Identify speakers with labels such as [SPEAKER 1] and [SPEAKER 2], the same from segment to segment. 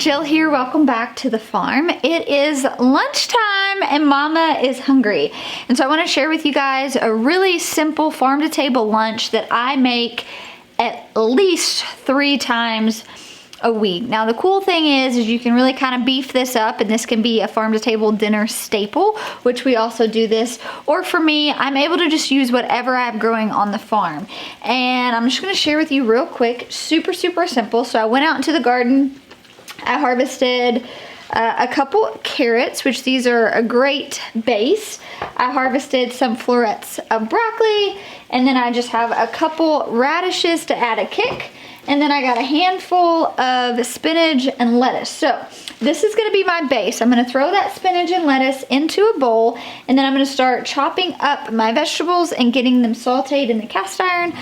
[SPEAKER 1] Jill here. Welcome back to the farm. It is lunchtime and Mama is hungry. And so I want to share with you guys a really simple farm to table lunch that I make at least 3 times a week. Now the cool thing is you can really kind of beef this up, and this can be a farm to table dinner staple, which we also do this. Or for me, I'm able to just use whatever I have growing on the farm. And I'm just going to share with you real quick, super simple. So I went out into the garden. I harvested a couple carrots, which these are a great base. I harvested some florets of broccoli, and then I just have a couple radishes to add a kick. And then I got a handful of spinach and lettuce. So this is gonna be my base. I'm gonna throw that spinach and lettuce into a bowl, and then I'm gonna start chopping up my vegetables and getting them sauteed in the cast iron.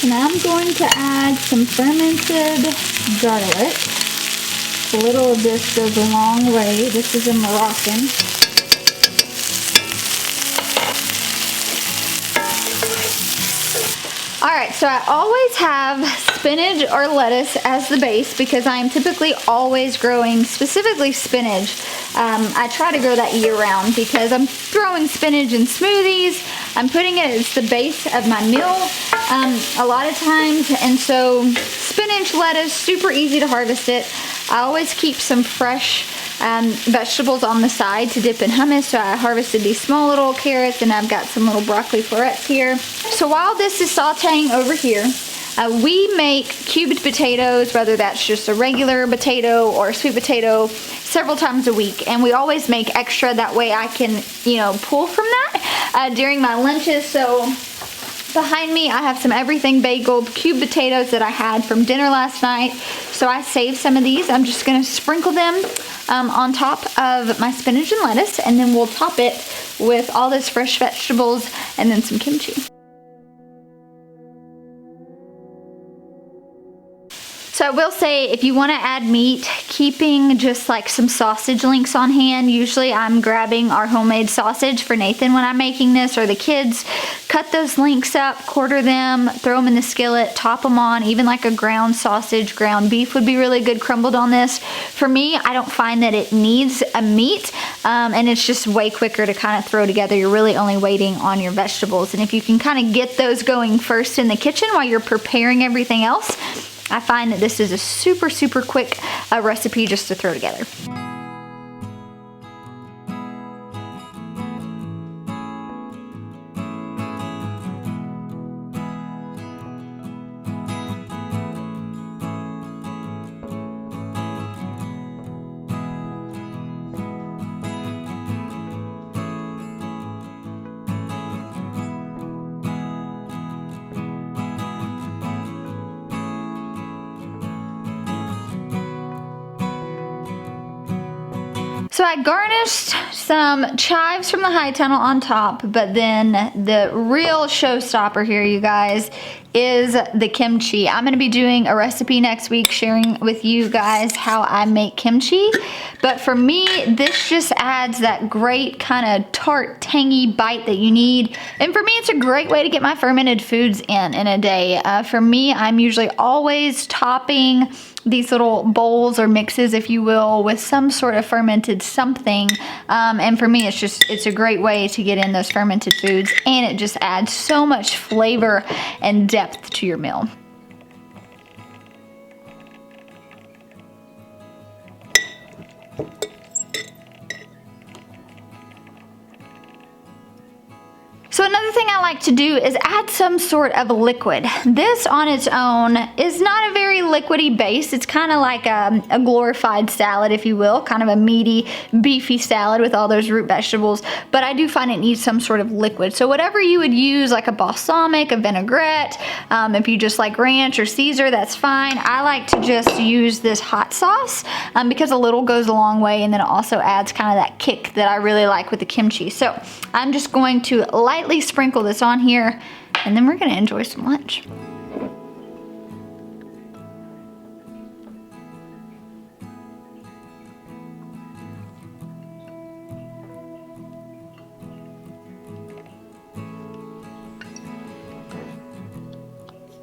[SPEAKER 1] And I'm going to add some fermented garlic. A little of this goes a long way. This is a Moroccan. Alright, so I always have spinach or lettuce as the base because I am typically always growing specifically spinach. I try to grow that year round because I'm throwing spinach in smoothies. I'm putting it as the base of my meal a lot of times, and so spinach, lettuce, super easy to harvest it. I always keep some fresh vegetables on the side to dip in hummus, so I harvested these small little carrots, and I've got some little broccoli florets here. So while this is sauteing over here, we make cubed potatoes, whether that's just a regular potato or a sweet potato, several times a week, and we always make extra. That way I can, pull from that during my lunches. So behind me I have some everything bagel cubed potatoes that I had from dinner last night. So I saved some of these. I'm just gonna sprinkle them on top of my spinach and lettuce, and then we'll top it with all those fresh vegetables and then some kimchi. So I will say, if you want to add meat, keeping just like some sausage links on hand. Usually I'm grabbing our homemade sausage for Nathan when I'm making this, or the kids. Cut those links up, quarter them, throw them in the skillet, top them on. Even like a ground sausage, ground beef would be really good crumbled on this. For me, I don't find that it needs a meat, and it's just way quicker to kind of throw together. You're really only waiting on your vegetables, and if you can kind of get those going first in the kitchen while you're preparing everything else, I find that this is a super, super quick recipe just to throw together. So I garnished some chives from the high tunnel on top, but then the real showstopper here, you guys, is the kimchi. I'm gonna be doing a recipe next week sharing with you guys how I make kimchi. But for me, this just adds that great kind of tart, tangy bite that you need. And for me, it's a great way to get my fermented foods in a day. For me, I'm usually always topping these little bowls or mixes, if you will, with some sort of fermented something. And for me, it's a great way to get in those fermented foods, and it just adds so much flavor and depth to your meal. So another thing I like to do is add some sort of liquid. This on its own is not a very liquidy base. It's kind of like a glorified salad, if you will, kind of a meaty, beefy salad with all those root vegetables, but I do find it needs some sort of liquid. So whatever you would use, like a balsamic, a vinaigrette, if you just like ranch or Caesar, that's fine. I like to just use this hot sauce because a little goes a long way, and then it also adds kind of that kick that I really like with the kimchi. So I'm just going to lightly sprinkle this on here, and then we're gonna enjoy some lunch.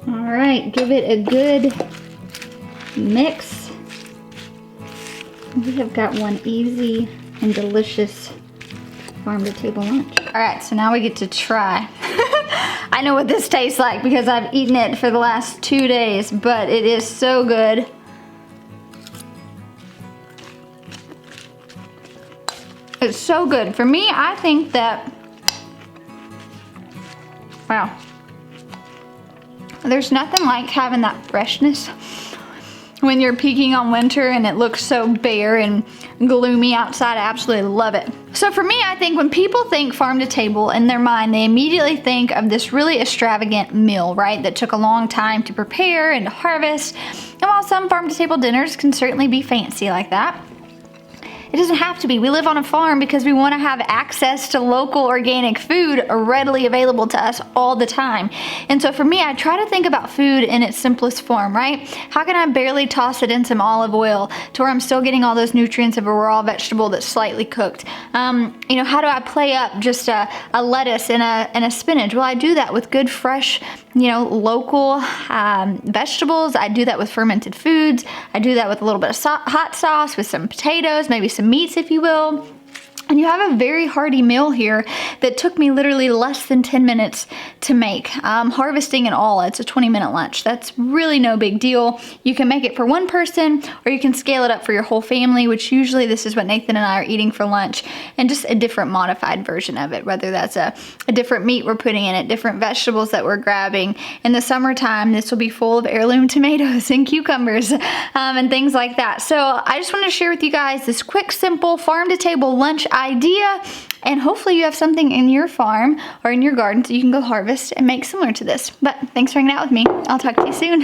[SPEAKER 1] All right, give it a good mix. We have got one easy and delicious farm to table lunch. All right, so now we get to try. I know what this tastes like because I've eaten it for the last 2 days, but it is so good. It's so good. For me, I think that, wow, there's nothing like having that freshness when you're peaking on winter and it looks so bare and gloomy outside. I absolutely love it. So for me, I think when people think farm to table in their mind, they immediately think of this really extravagant meal, right? That took a long time to prepare and to harvest. And while some farm to table dinners can certainly be fancy like that, it doesn't have to be. We live on a farm because we want to have access to local organic food readily available to us all the time. And so for me, I try to think about food in its simplest form, right? How can I barely toss it in some olive oil to where I'm still getting all those nutrients of a raw vegetable that's slightly cooked? You know, how do I play up just a lettuce and a spinach? Well, I do that with good, fresh, you know, local vegetables. I do that with fermented foods. I do that with a little bit of hot sauce, with some potatoes, maybe some meats, if you will. And you have a very hearty meal here that took me literally less than 10 minutes to make. Harvesting and all, it's a 20-minute lunch. That's really no big deal. You can make it for one person, or you can scale it up for your whole family, which usually this is what Nathan and I are eating for lunch, and just a different modified version of it, whether that's a different meat we're putting in it, different vegetables that we're grabbing. In the summertime, this will be full of heirloom tomatoes and cucumbers and things like that. So I just wanted to share with you guys this quick, simple farm-to-table lunch idea, and hopefully you have something in your farm or in your garden so you can go harvest and make similar to this. But thanks for hanging out with me. I'll talk to you soon.